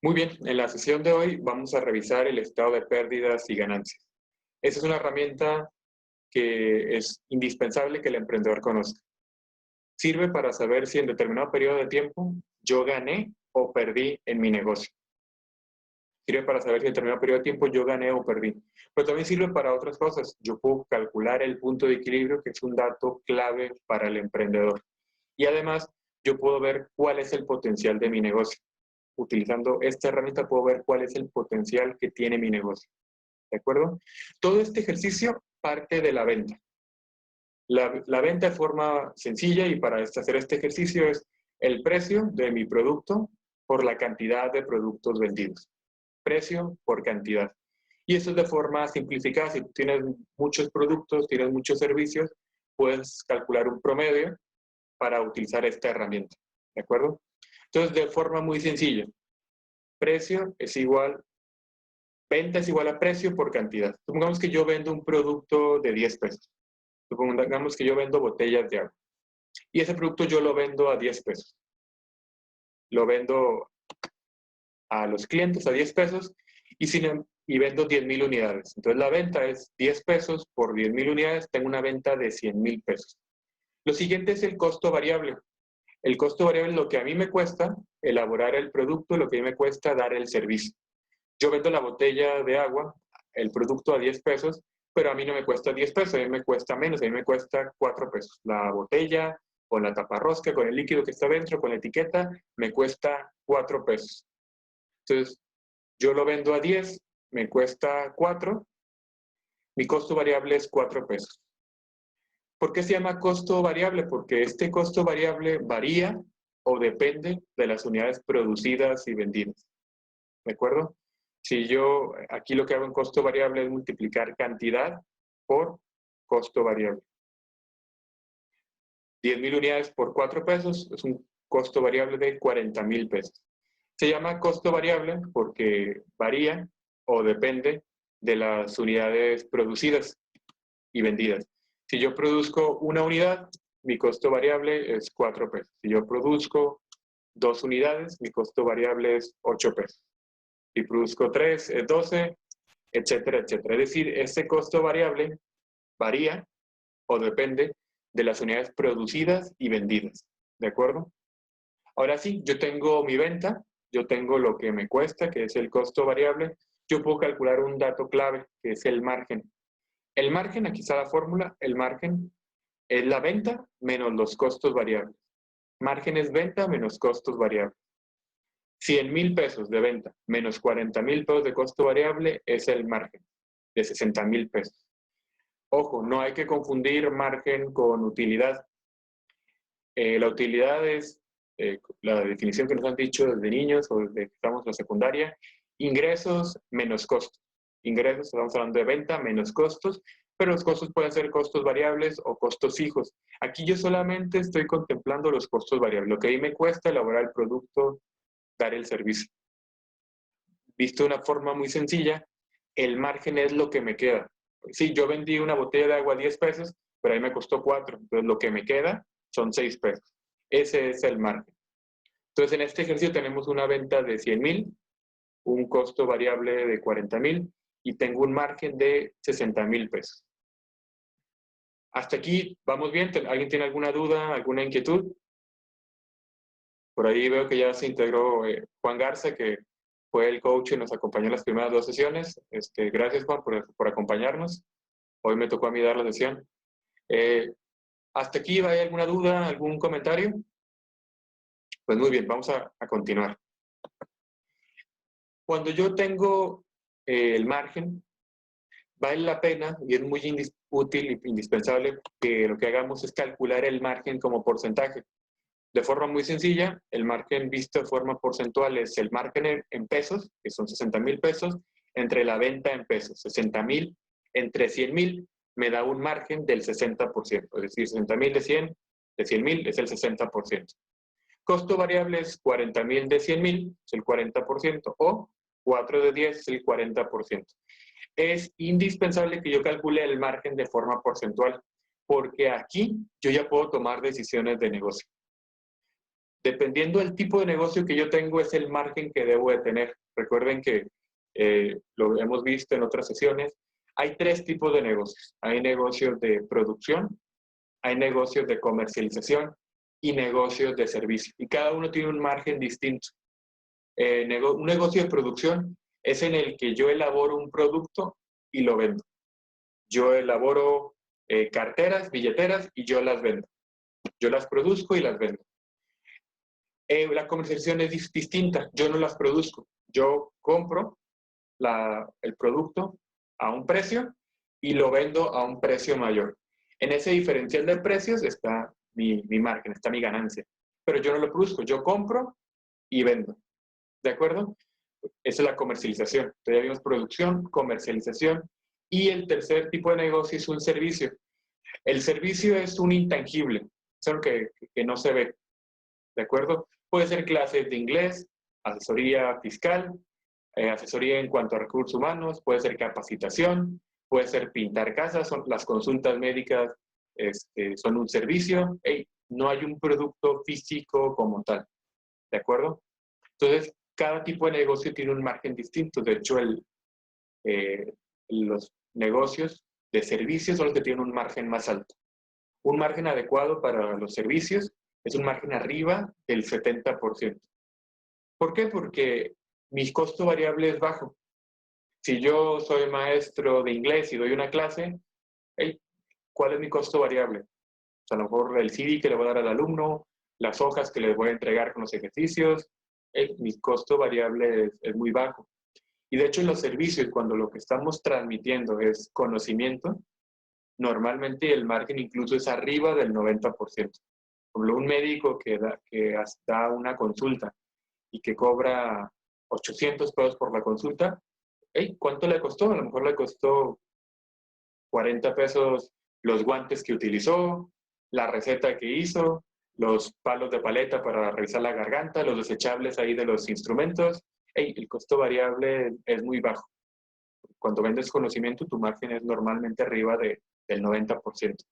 Muy bien, en la sesión de hoy vamos a revisar el estado de pérdidas y ganancias. Esa es una herramienta que es indispensable que el emprendedor conozca. Sirve para saber si en determinado periodo de tiempo yo gané o perdí en mi negocio. Sirve para saber si en determinado periodo de tiempo yo gané o perdí. Pero también sirve para otras cosas. Yo puedo calcular el punto de equilibrio, que es un dato clave para el emprendedor. Y además, yo puedo ver cuál es el potencial de mi negocio. Utilizando esta herramienta puedo ver cuál es el potencial que tiene mi negocio. ¿De acuerdo? Todo este ejercicio parte de la venta. La venta de forma sencilla, y para hacer este ejercicio, es el precio de mi producto por la cantidad de productos vendidos. Precio por cantidad. Y eso es de forma simplificada. Si tienes muchos productos, tienes muchos servicios, puedes calcular un promedio para utilizar esta herramienta. ¿De acuerdo? Entonces, de forma muy sencilla, precio es igual, venta es igual a precio por cantidad. Supongamos que yo vendo un producto de 10 pesos. Supongamos que yo vendo botellas de agua. Y ese producto yo lo vendo a 10 pesos. Lo vendo a los clientes a 10 pesos y vendo 10,000 unidades. Entonces la venta es 10 pesos por 10,000 unidades, tengo una venta de 100,000 pesos. Lo siguiente es el costo variable. El costo variable es lo que a mí me cuesta elaborar el producto, lo que a mí me cuesta dar el servicio. Yo vendo la botella de agua, el producto a 10 pesos, pero a mí no me cuesta 10 pesos, a mí me cuesta menos, a mí me cuesta 4 pesos. La botella, con la taparrosca, con el líquido que está dentro, con la etiqueta, me cuesta 4 pesos. Entonces, yo lo vendo a 10, me cuesta 4, mi costo variable es 4 pesos. ¿Por qué se llama costo variable? Porque este costo variable varía o depende de las unidades producidas y vendidas. ¿De acuerdo? Si yo, aquí lo que hago en costo variable es multiplicar cantidad por costo variable. 10,000 unidades por 4 pesos es un costo variable de 40,000 pesos. Se llama costo variable porque varía o depende de las unidades producidas y vendidas. Si yo produzco una unidad, mi costo variable es 4 pesos. Si yo produzco 2 unidades, mi costo variable es 8 pesos. Si produzco 3, es 12, etcétera, etcétera. Es decir, ese costo variable varía o depende de las unidades producidas y vendidas. ¿De acuerdo? Ahora sí, yo tengo mi venta, yo tengo lo que me cuesta, que es el costo variable. Yo puedo calcular un dato clave, que es el margen. El margen, aquí está la fórmula, el margen es la venta menos los costos variables. Margen es venta menos costos variables. 100,000 pesos de venta menos 40,000 pesos de costo variable es el margen de 60,000 pesos. Ojo, no hay que confundir margen con utilidad. La utilidad es la definición que nos han dicho desde niños o desde que estamos en la secundaria: ingresos menos costos. Ingresos, estamos hablando de venta menos costos, pero los costos pueden ser costos variables o costos fijos. Aquí yo solamente estoy contemplando los costos variables, lo que a mí me cuesta elaborar el producto, dar el servicio. Visto de una forma muy sencilla, el margen es lo que me queda. Sí, yo vendí una botella de agua a 10 pesos, pero ahí me costó 4. Entonces lo que me queda son 6 pesos. Ese es el margen. Entonces en este ejercicio tenemos una venta de 100,000, un costo variable de 40,000 y tengo un margen de 60,000 pesos. Hasta aquí, ¿vamos bien? ¿Alguien tiene alguna duda, alguna inquietud? Por ahí veo que ya se integró Juan Garza, que fue el coach y nos acompañó en las primeras 2 sesiones. Gracias, Juan, por acompañarnos. Hoy me tocó a mí dar la sesión. ¿Hasta aquí hay alguna duda, algún comentario? Pues muy bien, vamos a continuar. Cuando yo tengo el margen, vale la pena y es muy útil e indispensable que lo que hagamos es calcular el margen como porcentaje. De forma muy sencilla, el margen visto de forma porcentual es el margen en pesos, que son 60,000 pesos, entre la venta en pesos. 60,000 entre 100,000 me da un margen del 60%. Es decir, 60,000 de 100,000 es el 60%. Costo variable es 40,000 de 100,000, es el 40%, o 4 de 10 es el 40%. Es indispensable que yo calcule el margen de forma porcentual, porque aquí yo ya puedo tomar decisiones de negocio. Dependiendo del tipo de negocio que yo tengo, es el margen que debo de tener. Recuerden que lo hemos visto en otras sesiones. Hay tres tipos de negocios. Hay negocios de producción, hay negocios de comercialización y negocios de servicio. Y cada uno tiene un margen distinto. Un negocio de producción es en el que yo elaboro un producto y lo vendo. Yo elaboro carteras, billeteras y yo las vendo. Yo las produzco y las vendo. La comercialización es distinta. Yo no las produzco. Yo compro el producto a un precio y lo vendo a un precio mayor. En ese diferencial de precios está mi margen, está mi ganancia. Pero yo no lo produzco. Yo compro y vendo. ¿De acuerdo? Esa es la comercialización. Todavía vimos producción, comercialización. Y el tercer tipo de negocio es un servicio. El servicio es un intangible, es algo que no se ve. ¿De acuerdo? Puede ser clases de inglés, asesoría fiscal, asesoría en cuanto a recursos humanos, puede ser capacitación, puede ser pintar casas, las consultas médicas son un servicio. Hey, no hay un producto físico como tal. ¿De acuerdo? Entonces, cada tipo de negocio tiene un margen distinto. De hecho, los negocios de servicios son los que tienen un margen más alto. Un margen adecuado para los servicios es un margen arriba del 70%. ¿Por qué? Porque mi costo variable es bajo. Si yo soy maestro de inglés y doy una clase, hey, ¿cuál es mi costo variable? O sea, a lo mejor el CD que le voy a dar al alumno, las hojas que les voy a entregar con los ejercicios, mi costo variable es muy bajo. Y de hecho en los servicios, cuando lo que estamos transmitiendo es conocimiento, normalmente el margen incluso es arriba del 90%. Por ejemplo, un médico que da una consulta y que cobra 800 pesos por la consulta, hey, ¿cuánto le costó? A lo mejor le costó 40 pesos los guantes que utilizó, la receta que hizo, los palos de paleta para revisar la garganta, los desechables ahí de los instrumentos. Hey, el costo variable es muy bajo. Cuando vendes conocimiento, tu margen es normalmente arriba del 90%.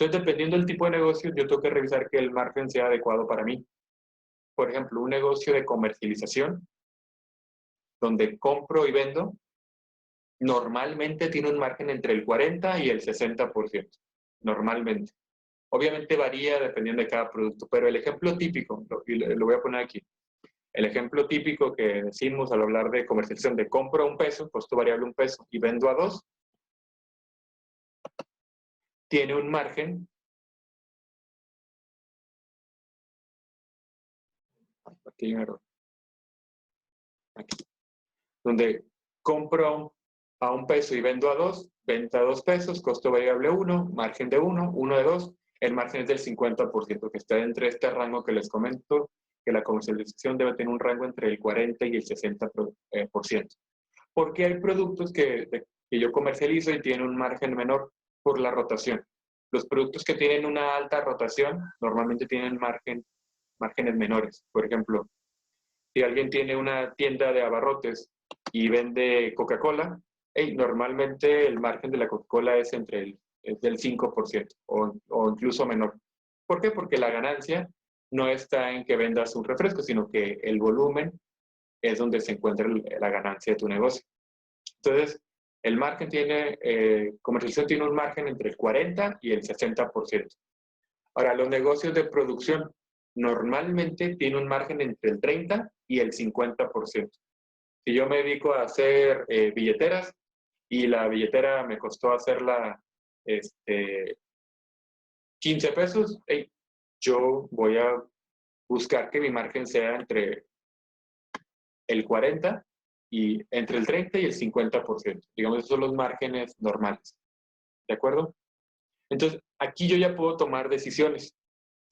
Entonces, dependiendo del tipo de negocio, yo tengo que revisar que el margen sea adecuado para mí. Por ejemplo, un negocio de comercialización, donde compro y vendo, normalmente tiene un margen entre el 40 y el 60%. Normalmente. Obviamente varía dependiendo de cada producto, pero el ejemplo típico, y lo voy a poner aquí, el ejemplo típico que decimos al hablar de comercialización, de compro a un peso, costo variable un peso, y vendo a 2, tiene un margen, aquí hay un error, aquí, donde compro a un peso y vendo a 2, venta a 2 pesos, costo variable 1, margen de 1, 1 de 2, el margen es del 50%, que está entre este rango que les comento, que la comercialización debe tener un rango entre el 40 y el 60%. Porque hay productos que yo comercializo y tienen un margen menor por la rotación. Los productos que tienen una alta rotación normalmente tienen márgenes menores. Por ejemplo, si alguien tiene una tienda de abarrotes y vende Coca-Cola, hey, normalmente el margen de la Coca-Cola es del 5% o incluso menor. ¿Por qué? Porque la ganancia no está en que vendas un refresco, sino que el volumen es donde se encuentra la ganancia de tu negocio. Entonces, el margen comercialización tiene un margen entre el 40 y el 60%. Ahora, los negocios de producción normalmente tienen un margen entre el 30 y el 50%. Si yo me dedico a hacer billeteras y la billetera me costó hacerla 15 pesos, hey, yo voy a buscar que mi margen sea entre el 40 y entre el 30 y el 50%. Digamos, esos son los márgenes normales. ¿De acuerdo? Entonces, aquí yo ya puedo tomar decisiones.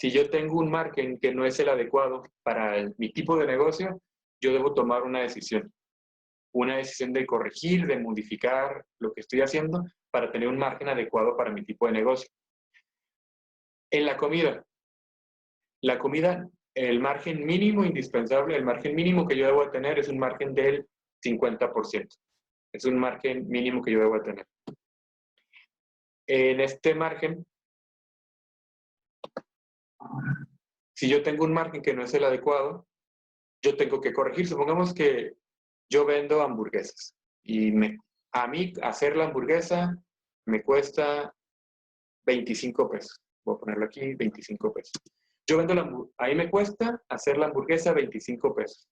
Si yo tengo un margen que no es el adecuado para mi tipo de negocio, yo debo tomar una decisión. Una decisión de corregir, de modificar lo que estoy haciendo para tener un margen adecuado para mi tipo de negocio. En la comida, el margen mínimo indispensable, el margen mínimo que yo debo tener es un margen del 50%. Es un margen mínimo que yo debo tener. En este margen, Si yo tengo un margen que no es el adecuado, yo tengo que corregir. Supongamos que yo vendo hamburguesas y a mí hacer la hamburguesa me cuesta 25 pesos. Voy a ponerlo aquí, 25 pesos. Yo vendo ahí me cuesta hacer la hamburguesa 25 pesos.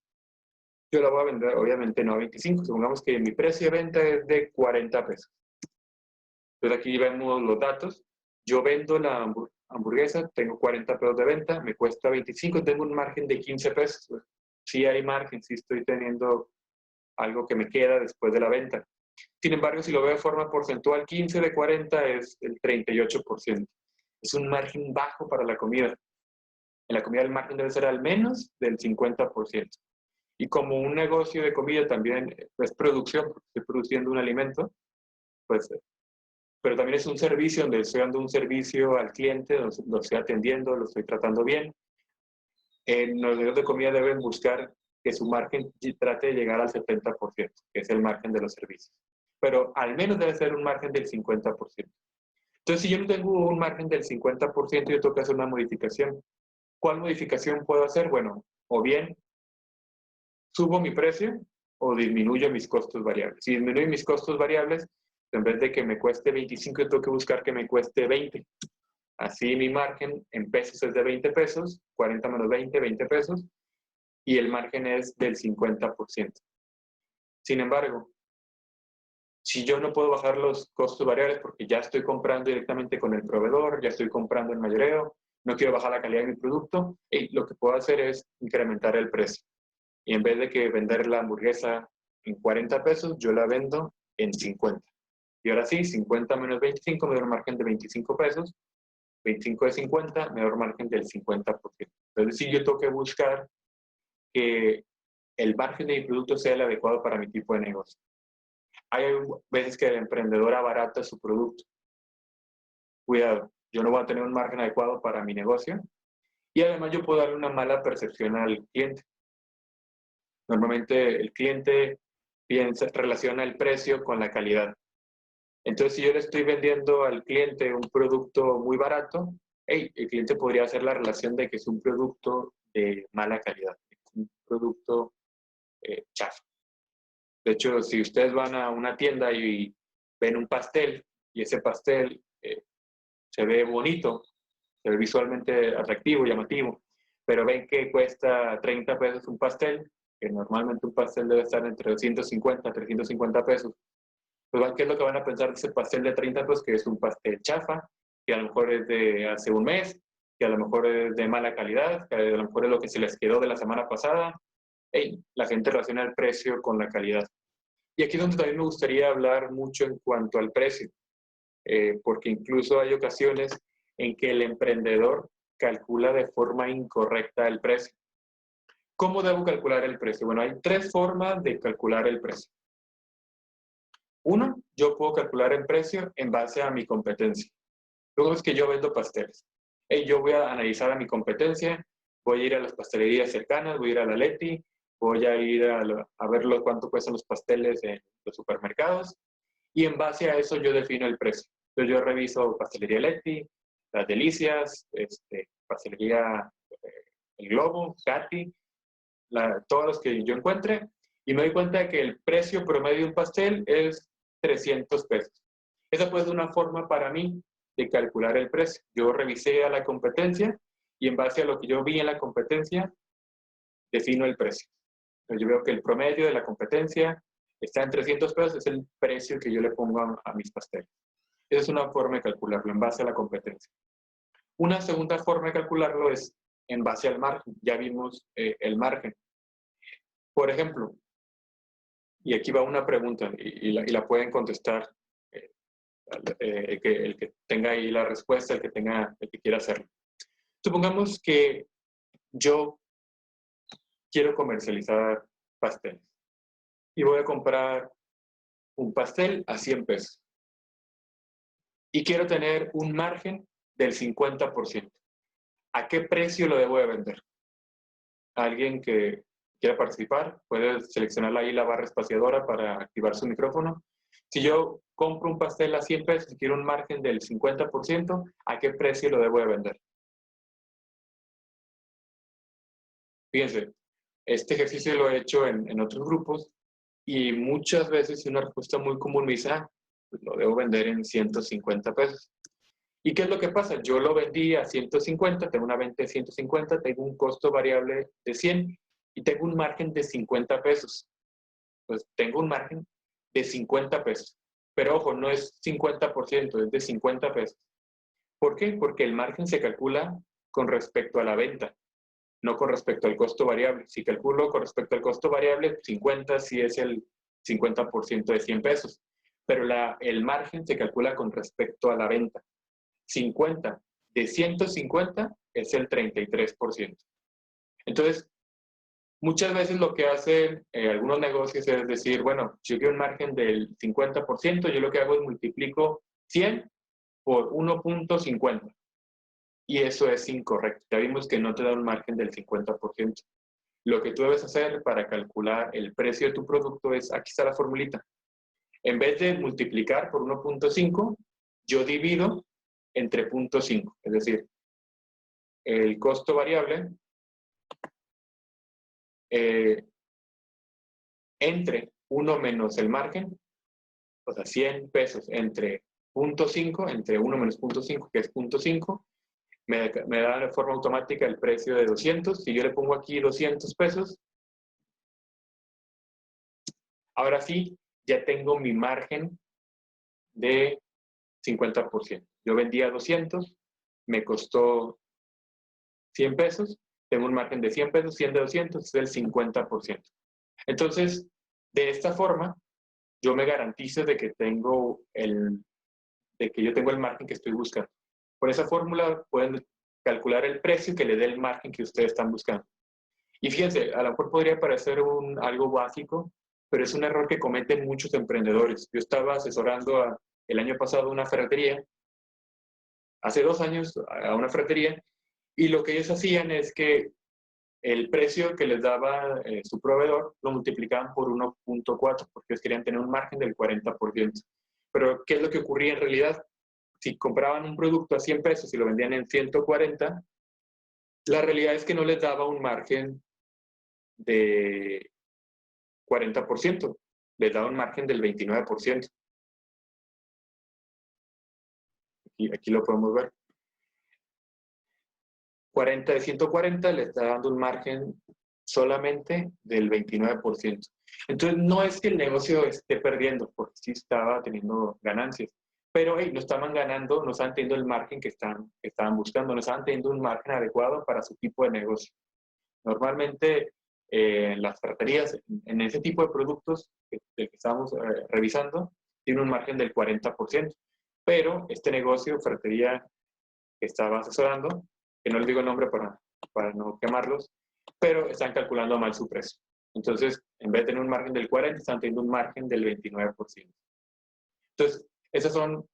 Yo la voy a vender, obviamente no a 25, supongamos que mi precio de venta es de 40 pesos. Entonces aquí vemos los datos. Yo vendo la hamburguesa, tengo 40 pesos de venta, me cuesta 25, tengo un margen de 15 pesos. Sí hay margen, sí estoy teniendo algo que me queda después de la venta. Sin embargo, si lo veo de forma porcentual, 15 de 40 es el 38%. Es un margen bajo para la comida. En la comida el margen debe ser al menos del 50%. Y como un negocio de comida también es producción, porque estoy produciendo un alimento, pues, pero también es un servicio donde estoy dando un servicio al cliente, lo estoy atendiendo, lo estoy tratando bien. Los negocios de comida deben buscar que su margen trate de llegar al 70%, que es el margen de los servicios. Pero al menos debe ser un margen del 50%. Entonces, si yo no tengo un margen del 50%, yo tengo que hacer una modificación. ¿Cuál modificación puedo hacer? Bueno, o bien subo mi precio o disminuyo mis costos variables. Si disminuyo mis costos variables, en vez de que me cueste 25, yo tengo que buscar que me cueste 20. Así mi margen en pesos es de 20 pesos, 40 menos 20, 20 pesos, y el margen es del 50%. Sin embargo, si yo no puedo bajar los costos variables porque ya estoy comprando directamente con el proveedor, ya estoy comprando en mayoreo, no quiero bajar la calidad de mi producto, lo que puedo hacer es incrementar el precio. Y en vez de que vender la hamburguesa en 40 pesos, yo la vendo en 50. Y ahora sí, 50 menos 25 me da un margen de 25 pesos, 25 de 50 me da un margen del 50%. Entonces sí, yo tengo que buscar que el margen de mi producto sea el adecuado para mi tipo de negocio. Hay veces que el emprendedor abarata su producto. Cuidado, yo no voy a tener un margen adecuado para mi negocio y además yo puedo darle una mala percepción al cliente. Normalmente el cliente relaciona el precio con la calidad. Entonces, si yo le estoy vendiendo al cliente un producto muy barato, el cliente podría hacer la relación de que es un producto de mala calidad, es un producto chafa. De hecho, si ustedes van a una tienda y ven un pastel y ese pastel se ve bonito, se ve visualmente atractivo, llamativo, pero ven que cuesta 30 pesos un pastel, que normalmente un pastel debe estar entre 250 a 350 pesos, pues ¿qué es lo que van a pensar de ese pastel de 30 pesos? Que es un pastel chafa, que a lo mejor es de hace un mes, que a lo mejor es de mala calidad, que a lo mejor es lo que se les quedó de la semana pasada. La gente relaciona el precio con la calidad. Y aquí es donde también me gustaría hablar mucho en cuanto al precio, porque incluso hay ocasiones en que el emprendedor calcula de forma incorrecta el precio. ¿Cómo debo calcular el precio? Bueno, hay tres formas de calcular el precio. Uno, yo puedo calcular el precio en base a mi competencia. Luego es que yo vendo pasteles. Yo voy a analizar a mi competencia, voy a ir a las pastelerías cercanas, voy a ir a la Leti, voy a ir a ver cuánto cuestan los pasteles en los supermercados y en base a eso yo defino el precio. Entonces yo reviso pastelería Leti, Las Delicias, pastelería El Globo, Katy, todos los que yo encuentre y me doy cuenta de que el precio promedio de un pastel es 300 pesos. Esa puede ser una forma para mí de calcular el precio. Yo revisé a la competencia y en base a lo que yo vi en la competencia, defino el precio. Entonces yo veo que el promedio de la competencia está en 300 pesos, es el precio que yo le pongo a mis pasteles. Esa es una forma de calcularlo en base a la competencia. Una segunda forma de calcularlo es en base al margen. Ya vimos el margen. Por ejemplo, y aquí va una pregunta y la pueden contestar el que tenga ahí la respuesta, el que quiera hacerlo. Supongamos que yo quiero comercializar pasteles y voy a comprar un pastel a 100 pesos y quiero tener un margen del 50%. ¿A qué precio lo debo de vender? Alguien que quiera participar puede seleccionar ahí la barra espaciadora para activar su micrófono. Si yo compro un pastel a 100 pesos y quiero un margen del 50%, ¿a qué precio lo debo de vender? Fíjense, este ejercicio lo he hecho en otros grupos y muchas veces una respuesta muy común me dice, pues lo debo vender en 150 pesos. ¿Y qué es lo que pasa? Yo lo vendí a 150, tengo una venta de 150, tengo un costo variable de 100 y tengo un margen de 50 pesos. Pues tengo un margen de 50 pesos. Pero ojo, no es 50%, es de 50 pesos. ¿Por qué? Porque el margen se calcula con respecto a la venta, no con respecto al costo variable. Si calculo con respecto al costo variable, 50 sí es el 50% de 100 pesos. Pero el margen se calcula con respecto a la venta. 50 de 150 es el 33%. Entonces, muchas veces lo que hacen algunos negocios es decir, bueno, si yo quiero un margen del 50%, yo lo que hago es multiplico 100 por 1.50. Y eso es incorrecto. Ya vimos que no te da un margen del 50%. Lo que tú debes hacer para calcular el precio de tu producto es, aquí está la formulita. En vez de multiplicar por 1.5, yo divido entre 0.5. Es decir, el costo variable entre 1 menos el margen, o sea, 100 pesos entre 0.5, entre 1 menos 0.5, que es 0.5, me da de forma automática el precio de 200. Si yo le pongo aquí 200 pesos, ahora sí, ya tengo mi margen de 50%. Yo vendía 200, me costó 100 pesos, tengo un margen de 100 pesos, 100 de 200 es el 50%. Entonces, de esta forma, yo me garantizo de que yo tengo el margen que estoy buscando. Por esa fórmula pueden calcular el precio que le dé el margen que ustedes están buscando. Y fíjense, a lo mejor podría parecer algo básico, pero es un error que cometen muchos emprendedores. Yo estaba asesorando el año pasado una ferretería, hace 2 años a una ferretería, y lo que ellos hacían es que el precio que les daba su proveedor lo multiplicaban por 1.4 porque ellos querían tener un margen del 40%. Pero, ¿qué es lo que ocurría en realidad? Si compraban un producto a 100 pesos y lo vendían en 140, la realidad es que no les daba un margen de 40%, les daba un margen del 29%. Aquí lo podemos ver. 40 de 140 le está dando un margen solamente del 29%. Entonces, no es que el negocio esté perdiendo, porque sí estaba teniendo ganancias, pero no estaban ganando, no estaban teniendo el margen que estaban buscando, no estaban teniendo un margen adecuado para su tipo de negocio. Normalmente, las ferreterías, en ese tipo de productos que estamos revisando, tiene un margen del 40%, pero este negocio, ferretería que estaba asesorando, que no les digo el nombre para no quemarlos, pero están calculando mal su precio. Entonces, en vez de tener un margen del 40%, están teniendo un margen del 29%. Entonces, esas son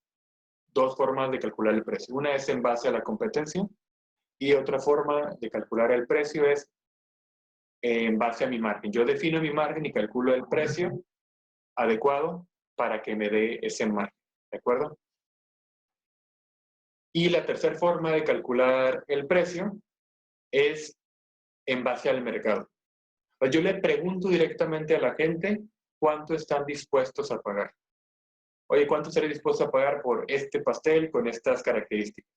2 formas de calcular el precio. Una es en base a la competencia y otra forma de calcular el precio es en base a mi margen. Yo defino mi margen y calculo el precio adecuado para que me dé ese margen. ¿De acuerdo? Y la tercera forma de calcular el precio es en base al mercado. Pues yo le pregunto directamente a la gente cuánto están dispuestos a pagar. Oye, ¿cuánto estaré dispuesto a pagar por este pastel con estas características?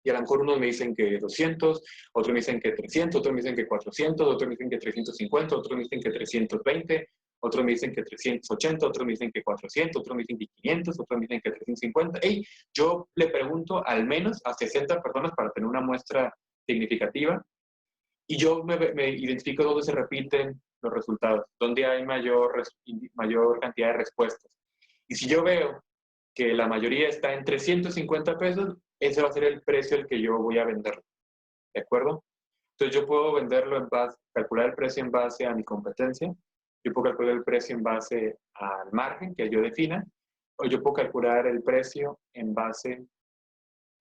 Y a lo mejor unos me dicen que 200, otros me dicen que 300, otros me dicen que 400, otros me dicen que 350, otros me dicen que 320, otros me dicen que 380, otros me dicen que 400, otros me dicen que 500, otros me dicen que 350. Yo le pregunto al menos a 60 personas para tener una muestra significativa y yo me identifico dónde se repiten los resultados, dónde hay mayor cantidad de respuestas. Y si yo veo que la mayoría está en 350 pesos, ese va a ser el precio al que yo voy a venderlo. ¿De acuerdo? Entonces yo puedo venderlo calcular el precio en base a mi competencia, yo puedo calcular el precio en base al margen que yo defina, o yo puedo calcular el precio en base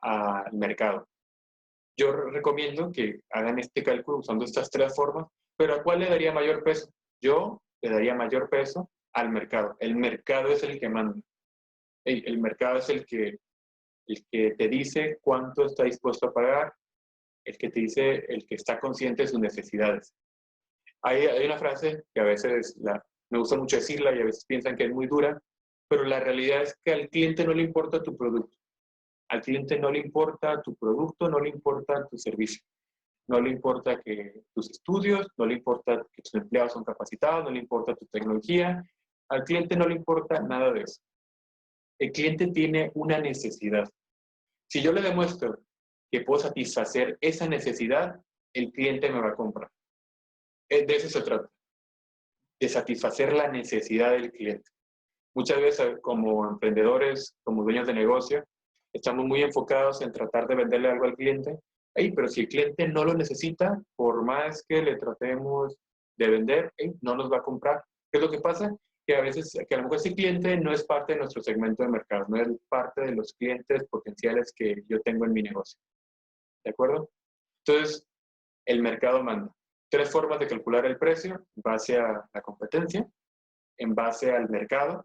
al mercado. Yo recomiendo que hagan este cálculo usando estas 3 formas, pero ¿a cuál le daría mayor peso? Yo le daría mayor peso al mercado. El mercado es el que manda. El mercado es el que te dice cuánto está dispuesto a pagar el que te dice, el que está consciente de sus necesidades. Hay una frase que a veces me gusta mucho decirla y a veces piensan que es muy dura, pero la realidad es que al cliente no le importa tu producto. Al cliente no le importa tu producto, no le importa tu servicio. No le importa que tus estudios, no le importa que tus empleados son capacitados, no le importa tu tecnología. Al cliente no le importa nada de eso. El cliente tiene una necesidad. Si yo le demuestro que puedo satisfacer esa necesidad, el cliente me va a comprar. De eso se trata, de satisfacer la necesidad del cliente. Muchas veces como emprendedores, como dueños de negocio, estamos muy enfocados en tratar de venderle algo al cliente. Pero si el cliente no lo necesita, por más que le tratemos de vender, no nos va a comprar. ¿Qué es lo que pasa? Que a veces, que a lo mejor ese cliente no es parte de nuestro segmento de mercado, no es parte de los clientes potenciales que yo tengo en mi negocio. ¿De acuerdo? Entonces, el mercado manda. 3 formas de calcular el precio: en base a la competencia, en base al mercado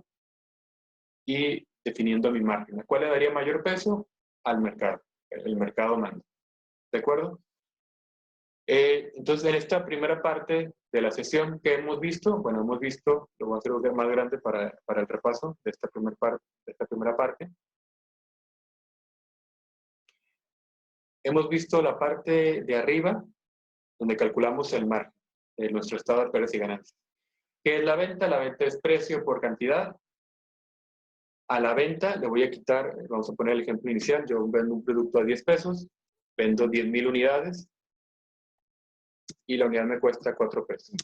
y definiendo mi margen. ¿A cuál le daría mayor peso? Al mercado. El mercado manda. ¿De acuerdo? Entonces, en esta primera parte de la sesión que hemos visto, bueno, hemos visto, lo voy a hacer más grande para el repaso de esta primera parte. Hemos visto la parte de arriba, donde calculamos el margen de nuestro estado de pérdidas y ganancias. ¿Qué es la venta? La venta es precio por cantidad. A la venta le voy a quitar, vamos a poner el ejemplo inicial, yo vendo un producto a 10 pesos, vendo 10,000 unidades y la unidad me cuesta 4 pesos.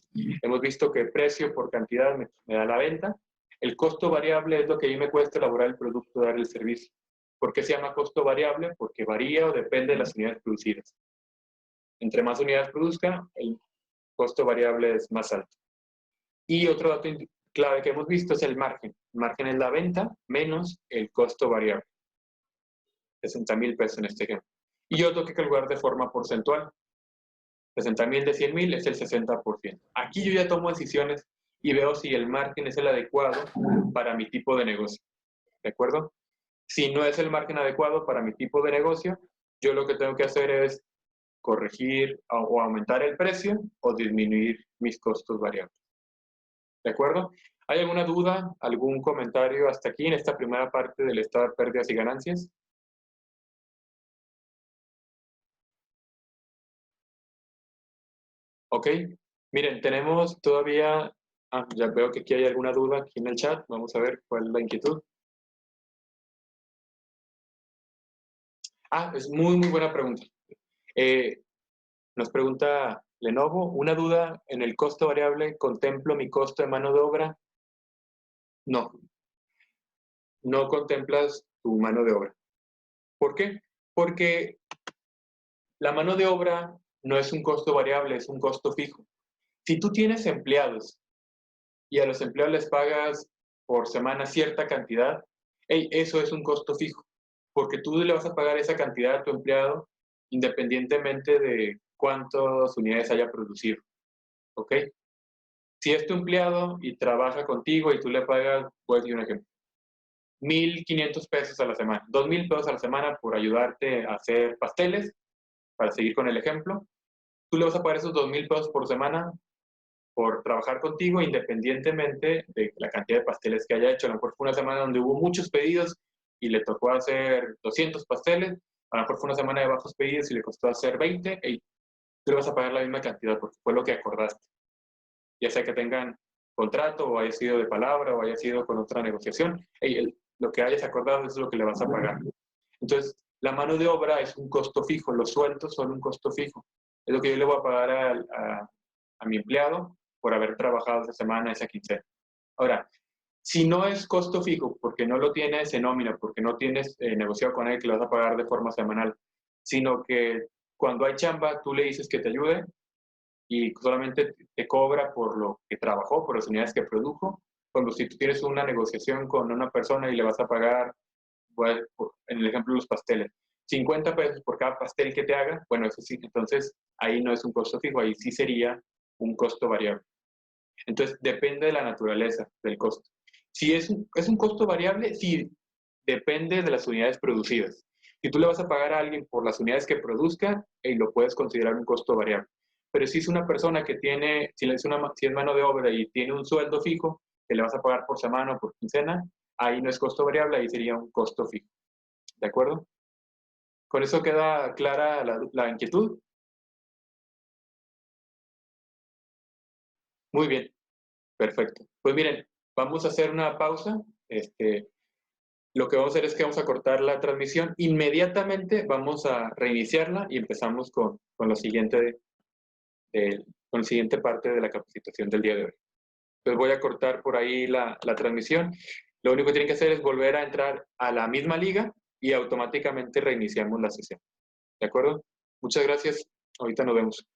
Hemos visto que precio por cantidad me da la venta. El costo variable es lo que a mí me cuesta elaborar el producto, dar el servicio. ¿Por qué se llama costo variable? Porque varía o depende de las unidades producidas. Entre más unidades produzca, el costo variable es más alto. Y otro dato clave que hemos visto es el margen. El margen es la venta menos el costo variable. 60,000 pesos en este ejemplo. Y yo tengo que calcular de forma porcentual. 60,000 de 100,000 es el 60%. Aquí yo ya tomo decisiones y veo si el margen es el adecuado para mi tipo de negocio. ¿De acuerdo? Si no es el margen adecuado para mi tipo de negocio, yo lo que tengo que hacer es corregir o aumentar el precio o disminuir mis costos variables. ¿De acuerdo? ¿Hay alguna duda, algún comentario hasta aquí en esta primera parte del estado de pérdidas y ganancias? Ok. Miren, tenemos todavía... ya veo que aquí hay alguna duda aquí en el chat. Vamos a ver cuál es la inquietud. Es muy, muy buena pregunta. Nos pregunta Lenovo, una duda, ¿en el costo variable contemplo mi costo de mano de obra? No, no contemplas tu mano de obra. ¿Por qué? Porque la mano de obra no es un costo variable, es un costo fijo. Si tú tienes empleados y a los empleados les pagas por semana cierta cantidad, eso es un costo fijo, porque tú le vas a pagar esa cantidad a tu empleado independientemente de cuántas unidades haya producido. ¿Ok? Si es tu empleado y trabaja contigo y tú le pagas, voy a decir un ejemplo, 1,500 pesos a la semana, 2,000 pesos a la semana por ayudarte a hacer pasteles, para seguir con el ejemplo, tú le vas a pagar esos 2,000 pesos por semana por trabajar contigo independientemente de la cantidad de pasteles que haya hecho. A lo mejor fue una semana donde hubo muchos pedidos y le tocó hacer 200 pasteles, a lo mejor fue una semana de bajos pedidos y le costó hacer 20, y tú le vas a pagar la misma cantidad porque fue lo que acordaste. Ya sea que tengan contrato o haya sido de palabra o haya sido con otra negociación, lo que hayas acordado es lo que le vas a pagar. Entonces, la mano de obra es un costo fijo, los sueldos son un costo fijo. Es lo que yo le voy a pagar a mi empleado por haber trabajado esa semana, esa quincena. Ahora, si no es costo fijo, porque no lo tienes en nómina, porque no tienes negociado con él que lo vas a pagar de forma semanal, sino que cuando hay chamba, tú le dices que te ayude y solamente te cobra por lo que trabajó, por las unidades que produjo. Cuando si tú tienes una negociación con una persona y le vas a pagar, bueno, en el ejemplo de los pasteles, 50 pesos por cada pastel que te haga, bueno, eso sí, entonces ahí no es un costo fijo, ahí sí sería un costo variable. Entonces, depende de la naturaleza del costo. Si es un costo variable, sí, depende de las unidades producidas. Si tú le vas a pagar a alguien por las unidades que produzca, lo puedes considerar un costo variable. Pero si es una persona que tiene, si es mano de obra y tiene un sueldo fijo, que le vas a pagar por semana o por quincena, ahí no es costo variable, ahí sería un costo fijo. ¿De acuerdo? ¿Con eso queda clara la inquietud? Muy bien, perfecto. Pues miren, vamos a hacer una pausa. Lo que vamos a hacer es que vamos a cortar la transmisión. Inmediatamente vamos a reiniciarla y empezamos con la siguiente parte de la capacitación del día de hoy. Entonces voy a cortar por ahí la transmisión. Lo único que tienen que hacer es volver a entrar a la misma liga y automáticamente reiniciamos la sesión. ¿De acuerdo? Muchas gracias. Ahorita nos vemos.